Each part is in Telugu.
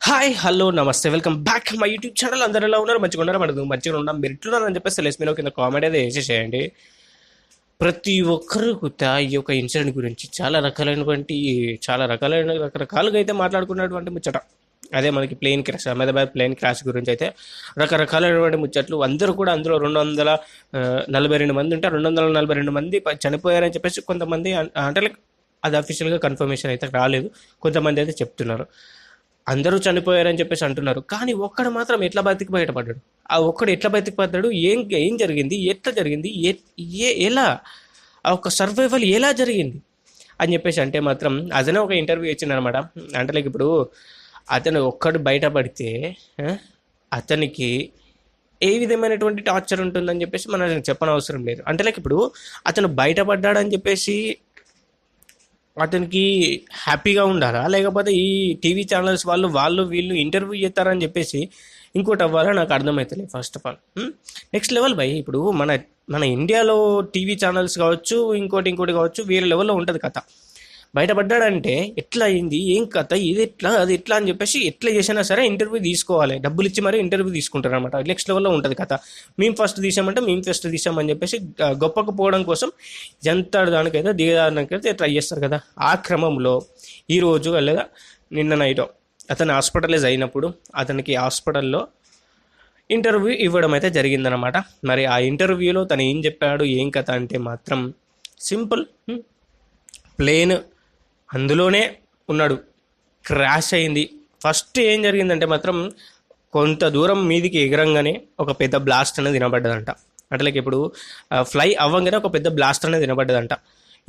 హాయ్ హలో నమస్తే welcome back my YouTube channel. అందరు ఎలా ఉన్నారు? మంచిగా ఉన్నారు? మనకు మంచిగా ఉన్నాం. మీరు ఎట్లున్నారని చెప్పేసి లెస్ మీరు కింద కామెంట్ అయితే వేసేసేయండి. ప్రతి ఒక్కరు కూడా ఈ యొక్క ఇన్సిడెంట్ గురించి చాలా రకాలైన రకరకాలుగా అయితే మాట్లాడుకున్నటువంటి ముచ్చట. అదే మనకి plane crash, Ahmedabad plane crash గురించి అయితే రకరకాలైనటువంటి ముచ్చట్లు. అందరూ కూడా అందులో 242 మంది ఉంటే 242 మంది చనిపోయారని చెప్పేసి కొంతమంది అంటే లైక్ అది అఫీషియల్గా కన్ఫర్మేషన్ అయితే రాలేదు. కొంతమంది అయితే చెప్తున్నారు అందరూ చనిపోయారని చెప్పేసి అంటున్నారు. కానీ ఒక్కడు మాత్రం ఎట్లా బతికి బయటపడ్డాడు? ఆ ఒక్కడు ఎట్లా బతికి పడ్డాడు? ఏం ఏం జరిగింది? ఎట్లా జరిగింది? ఎలా ఆ ఒక సర్వైవల్ ఎలా జరిగింది అని చెప్పేసి అంటే మాత్రం అతనే ఒక ఇంటర్వ్యూ ఇచ్చిందనమాట. అంటే లైక్ ఇప్పుడు అతను ఒక్కడు బయటపడితే ఆ, అతనికి ఏ విధమైనటువంటి టార్చర్ ఉంటుందని చెప్పేసి మనం చెప్పనవసరం లేదు. అంటే లైక్ ఇప్పుడు అతను బయటపడ్డాడని చెప్పేసి అతనికి హ్యాపీగా ఉండాలా, లేకపోతే ఈ టీవీ ఛానల్స్ వాళ్ళు వీళ్ళు ఇంటర్వ్యూ చేస్తారని చెప్పేసి ఇంకోటి అవ్వాలా? నాకు అర్థమవుతలేదు first of all. Next level by. ఇప్పుడు మన మన ఇండియాలో టీవీ ఛానల్స్ కావచ్చు, ఇంకోటి కావచ్చు, వేరే లెవెల్లో ఉంటుంది కథ. బయటపడ్డాడంటే ఎట్లా అయింది, ఏం కథ, ఇది ఎట్లా అది ఎట్లా అని చెప్పేసి ఎట్లా చేసినా సరే ఇంటర్వ్యూ తీసుకోవాలి. డబ్బులు ఇచ్చి మరీ ఇంటర్వ్యూ తీసుకుంటారు అనమాట. నెక్స్ట్ లెవెల్లో ఉంటుంది కథ. మేము ఫస్ట్ తీసామని చెప్పేసి గొప్పకు పోవడం కోసం ఎంత దానికైతే దిగదానికైతే ట్రై చేస్తారు కదా. ఆ క్రమంలో ఈరోజు లేదా నిన్న నైట్ అతను హాస్పిటలైజ్ అయినప్పుడు అతనికి హాస్పిటల్లో ఇంటర్వ్యూ ఇవ్వడం అయితే జరిగిందనమాట. మరి ఆ ఇంటర్వ్యూలో తను ఏం చెప్పాడు, ఏం కథ అంటే మాత్రం సింపుల్. ప్లేన్ అందులోనే ఉన్నాడు, క్రాష్ అయింది. ఫస్ట్ ఏం జరిగిందంటే మాత్రం కొంత దూరం మీదికి ఎగరంగానే ఒక పెద్ద బ్లాస్ట్ అనేది వినబడ్డదంట. అంటే లైక్ ఇప్పుడు ఫ్లై అవ్వగానే ఒక పెద్ద బ్లాస్ట్ అనేది వినబడ్డదంట.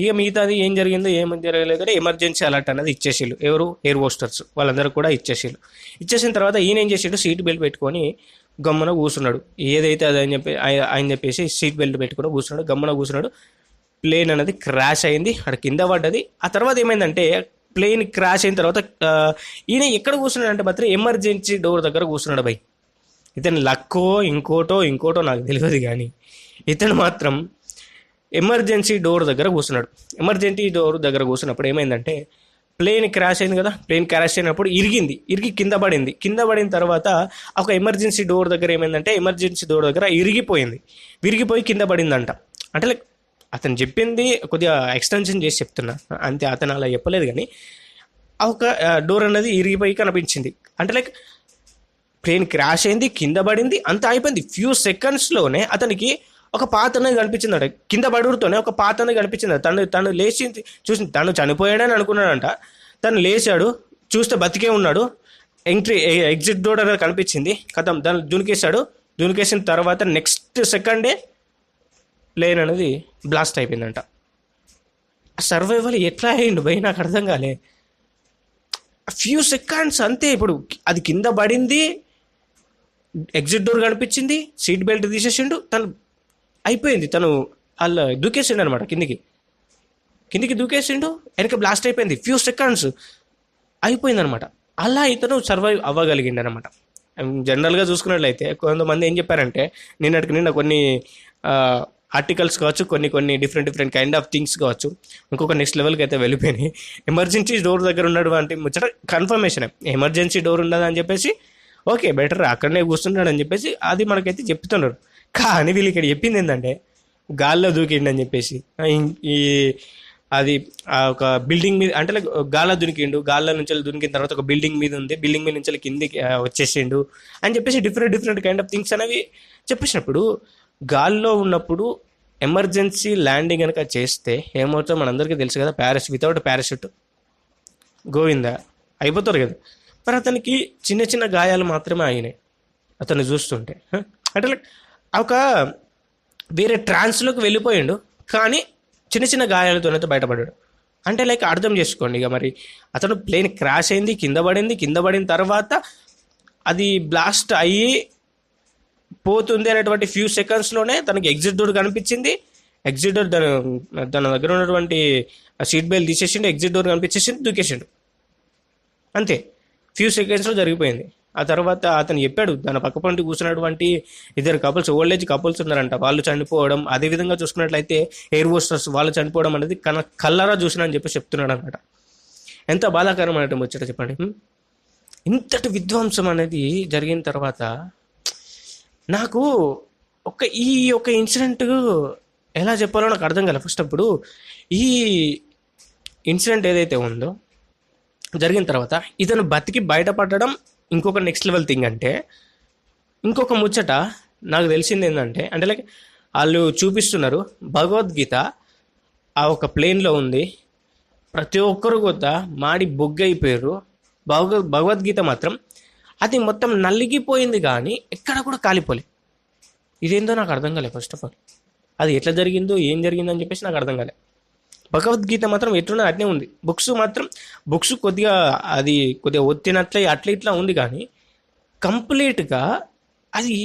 ఇక మిగతాది ఏం జరిగిందో ఏమని జరగలేదు కానీ ఎమర్జెన్సీ అలర్ట్ అనేది ఇచ్చేసిళ్ళు. ఎవరు? ఎయిర్ హోస్టర్స్ వాళ్ళందరూ కూడా ఇచ్చేసిళ్ళు. ఇచ్చేసిన తర్వాత ఈయన ఏం చేసిండు, సీట్ బెల్ట్ పెట్టుకొని గమ్మున కూర్చున్నాడు. ఏదైతే అదని చెప్పి ఆయన చెప్పేసి సీట్ బెల్ట్ పెట్టుకుని కూర్చున్నాడు, గమ్మున కూర్చున్నాడు. ప్లేన్ అనేది క్రాష్ అయింది, అక్కడ కింద పడ్డది. ఆ తర్వాత ఏమైందంటే ప్లేన్ క్రాష్ అయిన తర్వాత ఈయన ఎక్కడ కూర్చున్నాడు అంటే మాత్రం ఎమర్జెన్సీ డోర్ దగ్గర కూర్చున్నాడు బై. ఇతను లక్కో ఇంకోటో నాకు తెలియదు కానీ ఇతను మాత్రం ఎమర్జెన్సీ డోర్ దగ్గర కూర్చున్నాడు. ఎమర్జెన్సీ డోర్ దగ్గర కూర్చున్నప్పుడు ఏమైందంటే ప్లేన్ క్రాష్ అయింది కదా. ప్లేన్ క్రాష్ అయినప్పుడు ఇరిగి కింద పడింది. కింద పడిన తర్వాత ఒక ఎమర్జెన్సీ డోర్ దగ్గర ఏమైందంటే ఎమర్జెన్సీ డోర్ దగ్గర విరిగిపోయి కింద పడిందంట. అంటే లైక్ అతను చెప్పింది కొద్దిగా ఎక్స్టెన్షన్ చేసి చెప్తున్నా అంతే, అతను అలా చెప్పలేదు కానీ ఆ ఒక డోర్ అనేది ఇరిగిపోయి కనిపించింది. అంటే లైక్ ప్లేన్ క్రాష్ అయింది, కింద పడింది, అంతా అయిపోయింది. ఫ్యూ సెకండ్స్లోనే అతనికి ఒక పాత అనేది కనిపించిందట. కింద పడుతూనే ఒక పాత అనేది కనిపించింది. తను లేచి చూసి తను చనిపోయాడని అనుకున్నాడంట. తను లేచాడు, చూస్తే బతికే ఉన్నాడు. ఎగ్జిట్ డోర్ అనేది కనిపించింది. కథం దాన్ని దునికేసిన తర్వాత నెక్స్ట్ సెకండే ప్లేన్ అనేది బ్లాస్ట్ అయిపోయిందంట. సర్వైవల్ ఎట్లా అయ్యిండు భయ్ నాకు అర్థం కాలే. ఫ్యూ సెకండ్స్ అంతే. ఇప్పుడు అది కింద పడింది, ఎగ్జిట్ డోర్ కనిపించింది, సీట్ బెల్ట్ తీసేసిండు, తను అయిపోయింది. తను అలా దూకేసిండు అనమాట. కిందికి దూకేసిండు, వెనక బ్లాస్ట్ అయిపోయింది. ఫ్యూ సెకండ్స్ అయిపోయిందనమాట. అలా ఇతను సర్వైవ్ అవ్వగలిగిండు అనమాట. జనరల్గా చూసుకున్నట్లయితే కొంతమంది ఏం చెప్పారంటే నిన్న కొన్ని ఆర్టికల్స్ కావచ్చు, కొన్ని డిఫరెంట్ కైండ్ ఆఫ్ థింగ్స్ కావచ్చు, ఇంకొక నెక్స్ట్ లెవెల్కి అయితే వెళ్ళిపోయినాయి. ఎమర్జెన్సీ డోర్ దగ్గర ఉన్నాడు అంటే ముచ్చట కన్ఫర్మేషన్. ఎమర్జెన్సీ డోర్ ఉండదని చెప్పేసి ఓకే బెటర్ అక్కడనే కూర్చున్నాడు అని చెప్పేసి అది మనకైతే చెప్తున్నారు. కానీ వీళ్ళు ఇక్కడ చెప్పింది ఏంటంటే గాల్లో దూకిండు అని చెప్పేసి. ఈ అది ఒక బిల్డింగ్ మీద అంటే గాల్లో దునికిండు, గాల్లో నుంచి దునికిన తర్వాత ఒక బిల్డింగ్ మీద ఉంది, బిల్డింగ్ మీద నుంచి కిందికి వచ్చేసిండు అని చెప్పేసి డిఫరెంట్ కైండ్ ఆఫ్ థింగ్స్ అనేవి చెప్పేసినప్పుడు గాల్లో ఉన్నప్పుడు ఎమర్జెన్సీ ల్యాండింగ్ కనుక చేస్తే ఏమవుతుందో మనందరికీ తెలుసు కదా. వితౌట్ ప్యారాషూట్ గోవిందా అయిపోతారు కదా. మరి అతనికి చిన్న గాయాలు మాత్రమే అయినాయి అతను చూస్తుంటే. అంటే లైక్ ఒక వేరే ట్రాన్స్లోకి వెళ్ళిపోయిండు, కానీ చిన్న గాయాలతోనైతే బయటపడ్డాడు. అంటే లైక్ అర్థం చేసుకోండి. ఇక మరి అతను ప్లేన్ క్రాష్ అయింది, కింద పడిన తర్వాత అది బ్లాస్ట్ అయ్యి పోతుంది అనేటువంటి ఫ్యూ సెకండ్స్లోనే తనకి ఎగ్జిట్ డోర్ కనిపించింది. ఎగ్జిట్ డోర్ తన దగ్గర ఉన్నటువంటి సీట్ బెల్ట్ తీసేసిండు, ఎగ్జిట్ డోర్ కనిపించేసిండు, దూకేసిండు. అంతే, ఫ్యూ సెకండ్స్లో జరిగిపోయింది. ఆ తర్వాత అతను చెప్పాడు తన పక్క పంటి కూర్చున్నటువంటి 2 కపుల్స్, ఓల్డ్ ఏజ్ కపుల్స్ ఉన్నారంట, వాళ్ళు చనిపోవడం. అదేవిధంగా చూసుకున్నట్లయితే ఎయిర్ హోస్టర్స్ వాళ్ళు చనిపోవడం అనేది కళ్ళారా చూసిన అని చెప్పి చెప్తున్నాడు అనమాట. ఎంత బాధాకరం అనేటువంటి ముచ్చట చెప్పండి. ఇంతటి విధ్వంసం అనేది జరిగిన తర్వాత నాకు ఈ ఒక ఇన్సిడెంట్ ఎలా చెప్పాలో నాకు అర్థం కాలే. ఫస్ట్ అప్పుడు ఈ ఇన్సిడెంట్ ఏదైతే ఉందో జరిగిన తర్వాత ఇతను బతికి బయటపడడం ఇంకొక నెక్స్ట్ లెవెల్ థింగ్. అంటే ఇంకొక ముచ్చట నాకు తెలిసింది ఏంటంటే, అంటే లైక్ వాళ్ళు చూపిస్తున్నారు భగవద్గీత ఆ ఒక ప్లేన్లో ఉంది, ప్రతి ఒక్కరు కూడా మాడి బొగ్గైపోయారు. భగవద్గీత మాత్రం అది మొత్తం నలిగిపోయింది కానీ ఎక్కడ కూడా కాలిపోలే. ఇదేందో నాకు అర్థం కాలే. ఫస్ట్ ఆఫ్ ఆల్ అది ఎట్లా జరిగిందో ఏం జరిగిందో అని చెప్పేసి నాకు అర్థం కాలే. భగవద్గీత మాత్రం ఎట్లున్నా అట్నే ఉంది. బుక్స్ కొద్దిగా ఒత్తినట్లే అట్లా ఇట్లా ఉంది కానీ కంప్లీట్గా అది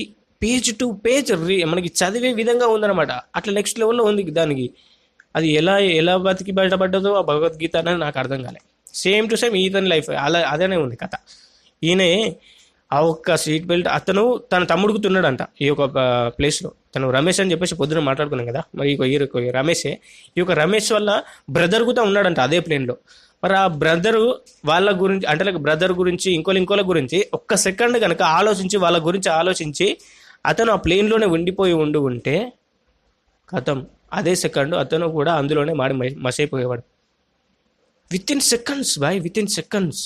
పేజ్ టు పేజ్ మనకి చదివే విధంగా ఉందన్నమాట. అట్లా నెక్స్ట్ లెవెల్లో ఉంది దానికి. అది ఎలా బతికి బయటపడ్డదో ఆ భగవద్గీత అనేది నాకు అర్థం కాలే. సేమ్ టు సేమ్ ఈతని లైఫ్ అదేనే ఉంది కథ. ఈయనే ఆ ఒక్క సీట్ బెల్ట్ అతను తన తమ్ముడుకు తున్నాడంట ఈ యొక్క ప్లేస్లో. తను రమేష్ అని చెప్పేసి పొద్దున మాట్లాడుకున్నాం కదా, మరి ఈ రమేషే ఈ యొక్క రమేష్ వల్ల బ్రదర్ కూడా ఉన్నాడంట అదే ప్లేన్లో. మరి ఆ బ్రదరు వాళ్ళ గురించి అంటే లైక్ బ్రదర్ గురించి ఇంకోల గురించి ఒక్క సెకండ్ కనుక వాళ్ళ గురించి ఆలోచించి అతను ఆ ప్లేన్లోనే ఉంటే కథం అదే సెకండ్ అతను కూడా అందులోనే మసైపోయేవాడు. విత్ ఇన్ సెకండ్స్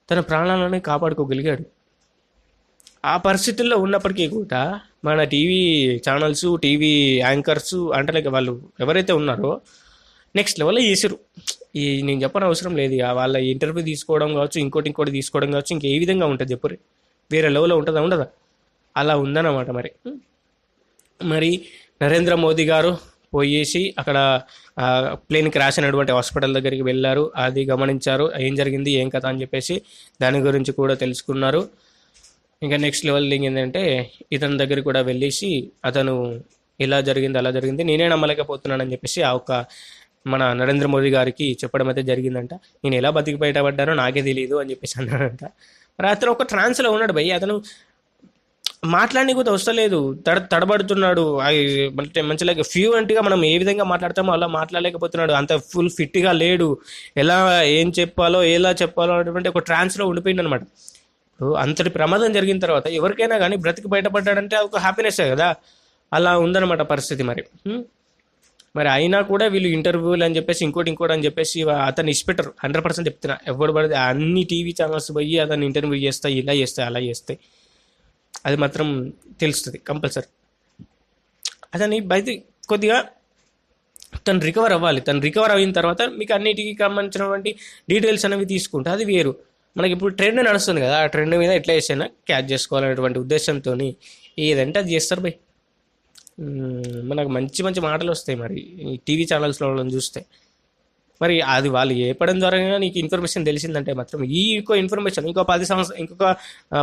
తన ప్రాణాలను కాపాడుకోగలిగాడు. ఆ పరిస్థితుల్లో ఉన్నప్పటికీ కూడా మన టీవీ ఛానల్స్, టీవీ యాంకర్స్ అంటే లైక్ వాళ్ళు ఎవరైతే ఉన్నారో నెక్స్ట్ లెవెల్లో చేసారు. నేను చెప్పని అవసరం లేదు. వాళ్ళ ఇంటర్వ్యూ తీసుకోవడం కావచ్చు, ఇంకోటి తీసుకోవడం కావచ్చు, ఇంకే విధంగా ఉంటుంది చెప్పరు. వేరే లెవెల్లో ఉండదా? అలా ఉందన్నమాట. మరి నరేంద్ర మోదీ గారు పోయేసి అక్కడ ప్లేన్ క్రాష్ అయినటువంటి హాస్పిటల్ దగ్గరికి వెళ్ళారు. అది గమనించారు, ఏం జరిగింది ఏం కథ అని చెప్పేసి దాని గురించి కూడా తెలుసుకున్నారు. ఇంకా నెక్స్ట్ లెవెల్ థింగ్ ఏంటంటే ఇతని దగ్గరికి కూడా వెళ్ళేసి అతను ఇలా జరిగింది అలా జరిగింది నేనే నమ్మలేకపోతున్నానని చెప్పేసి ఆ ఒక మన నరేంద్ర మోదీ గారికి చెప్పడం అయితే జరిగిందంట. నేను ఎలా బతికి బయటపడ్డానో నాకే తెలియదు అని చెప్పేసి అన్నాడంట. మరి అతను ఒక ట్రాన్స్లో ఉన్నాడు భయ్. అతను మాట్లాడి కూడా వస్తలేదు, తడబడుతున్నాడు. మంచిగా ఫ్లూయెంట్గా మనం ఏ విధంగా మాట్లాడతామో అలా మాట్లాడలేకపోతున్నాడు. అంత ఫుల్ ఫిట్గా లేడు. ఏం చెప్పాలో ఎలా చెప్పాలో అనేటువంటి ఒక ట్రాన్స్లో ఉండిపోయింది అనమాట. అంతటి ప్రమాదం జరిగిన తర్వాత ఎవరికైనా కానీ బ్రతికి బయటపడ్డాడంటే ఒక హ్యాపీనెస్సే కదా. అలా ఉందన్నమాట పరిస్థితి. మరి అయినా కూడా వీళ్ళు ఇంటర్వ్యూలు అని చెప్పేసి ఇంకోటి అని చెప్పేసి అతను ఇష్టపెట్టరు. 100% చెప్తున్నా. ఎవరు పడితే అన్ని టీవీ ఛానల్స్ పోయి అతను ఇంటర్వ్యూ చేస్తాయి, ఇలా చేస్తాయి అలా చేస్తాయి. అది మాత్రం తెలుస్తుంది కంపల్సరీ. అతని బయట కొద్దిగా తను రికవర్ అవ్వాలి. తను రికవర్ అయిన తర్వాత మీకు అన్నిటికీ సంబంధించినటువంటి డీటెయిల్స్ అనేవి తీసుకుంటే అది వేరు. మనకి ఇప్పుడు ట్రెండ్ నడుస్తుంది కదా, ఆ ట్రెండ్ మీద ఎట్లా చేసినా క్యాచ్ చేసుకోవాలనేటువంటి ఉద్దేశంతో ఏదంటే అది చేస్తారు భయ్. మనకు మంచి మంచి మాటలు వస్తాయి మరి ఈ టీవీ ఛానల్స్లో చూస్తే. మరి అది వాళ్ళు చెప్పడం ద్వారా నీకు ఇన్ఫర్మేషన్ తెలిసిందంటే మాత్రం ఇన్ఫర్మేషన్ ఇంకొక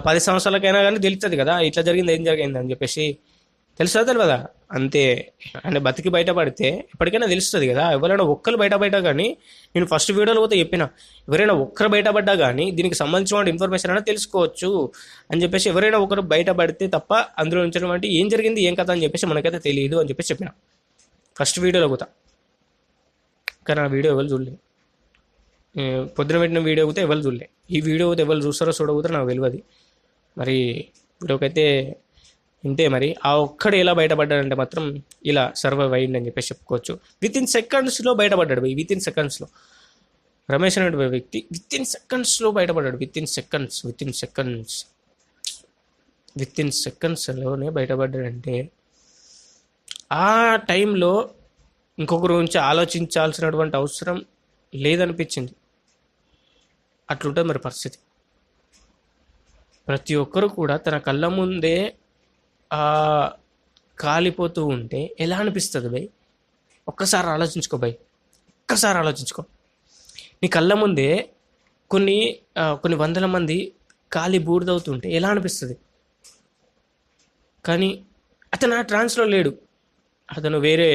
10 సంవత్సరాలకైనా కానీ తెలుస్తుంది కదా, ఇట్లా జరిగింది ఏం జరిగింది అని చెప్పేసి తెలుస్తుంది కదా. అంతే. అంటే బతికి బయటపడితే ఎప్పటికైనా తెలుస్తుంది కదా. ఎవరైనా ఒక్కరు బయటపడ్డా కానీ, నేను ఫస్ట్ వీడియోలో పోతే చెప్పిన, ఎవరైనా ఒక్కరు బయటపడ్డా కానీ దీనికి సంబంధించిన ఇన్ఫర్మేషన్ అయినా తెలుసుకోవచ్చు అని చెప్పేసి, ఎవరైనా ఒకరు బయటపడితే తప్ప అందులో నుంచి ఏం జరిగింది ఏం కథ అని చెప్పేసి మనకైతే తెలియదు అని చెప్పేసి చెప్పిన ఫస్ట్ వీడియోలో పోతా. కానీ ఆ వీడియో ఎవరు చూడలే. పొద్దున పెట్టిన వీడియో అయితే ఎవరు చూడలే. ఈ వీడియో అయితే ఎవరు చూస్తారో చూడకపోతారో నాకు తెలియదు. మరి వీడియోకైతే ఇంతే. మరి ఆ ఒక్కడు ఎలా బయటపడ్డాడంటే మాత్రం ఇలా సర్వైవ్ అయ్యింది అని చెప్పేసి చెప్పుకోవచ్చు. విత్ ఇన్ సెకండ్స్లో బయటపడ్డాడు. విత్ ఇన్ సెకండ్స్లో రమేష్ అనే వ్యక్తి విత్ ఇన్ సెకండ్స్లో బయటపడ్డాడు. విత్ ఇన్ సెకండ్స్లోనే బయటపడ్డాడంటే ఆ టైంలో ఇంకొకరి గురించి ఆలోచించాల్సినటువంటి అవసరం లేదనిపించింది. అట్లుంటుంది మరి పరిస్థితి. ప్రతి ఒక్కరు కూడా తన కళ్ళ ముందే కాలిపోతూ ఉంటే ఎలా అనిపిస్తుంది భయ్? ఒక్కసారి ఆలోచించుకో భయ్, ఒక్కసారి ఆలోచించుకో. నీ కళ్ళ ముందే కొన్ని వందల మంది కాలి బూడిదవుతుంటే ఎలా అనిపిస్తుంది? కానీ అతను ఆ ట్రాన్స్లో లేడు. అతను వేరే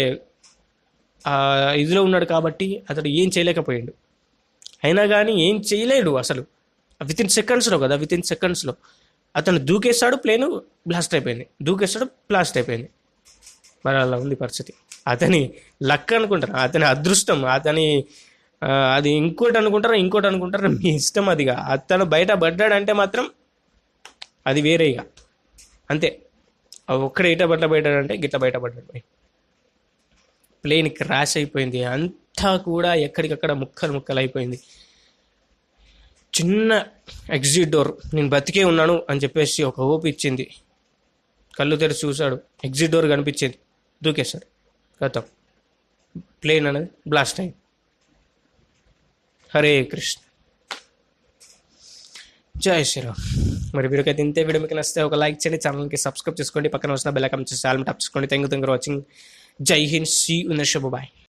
ఇదిలో ఉన్నాడు కాబట్టి అతడు ఏం చేయలేకపోయాడు. అయినా కానీ ఏం చేయలేడు అసలు. విత్ ఇన్ సెకండ్స్లో కదా, విత్ ఇన్ సెకండ్స్లో అతను దూకేస్తాడు, ప్లేను బ్లాస్ట్ అయిపోయింది. మరి అలా ఉంది పరిస్థితి. అతని లక్ అనుకుంటాను, అతని అదృష్టం, అతని అది ఇంకోటి అనుకుంటారు, మీ ఇష్టం. అదిగా అతను బయట పడ్డాడంటే మాత్రం అది వేరే ఇక, అంతే. ఒక్కడే ఇట బట్ల పడ్డాడంటే గిట్ల బయట పడ్డాడు. ప్లేన్ క్రాష్ అయిపోయింది, అంతా కూడా ఎక్కడికక్కడ ముక్కలు ముక్కలు అయిపోయింది. చిన్న ఎగ్జిట్ డోర్, నేను బతికే ఉన్నాను అని చెప్పేసి ఒక హోప్ ఇచ్చింది. కళ్ళు తెరిచి చూశాడు, ఎగ్జిట్ డోర్ కనిపించింది, దూకేశాడు. గతం ప్లేన్ అనేది బ్లాస్ట్ అయింది. హరే కృష్ణ, జై శ్రీరామ్. మరి వీడియోకి ఇంతే. వీడియో మీకు నచ్చితే ఒక లైక్ చేయండి, ఛానల్కి సబ్స్క్రైబ్ చేసుకోండి, పక్కన వచ్చిన బెల్ ఐకాన్ చేసి ఆల్ టచ్ చేసుకోండి. Thank you for watching. Jai Hind, see you next. Bye.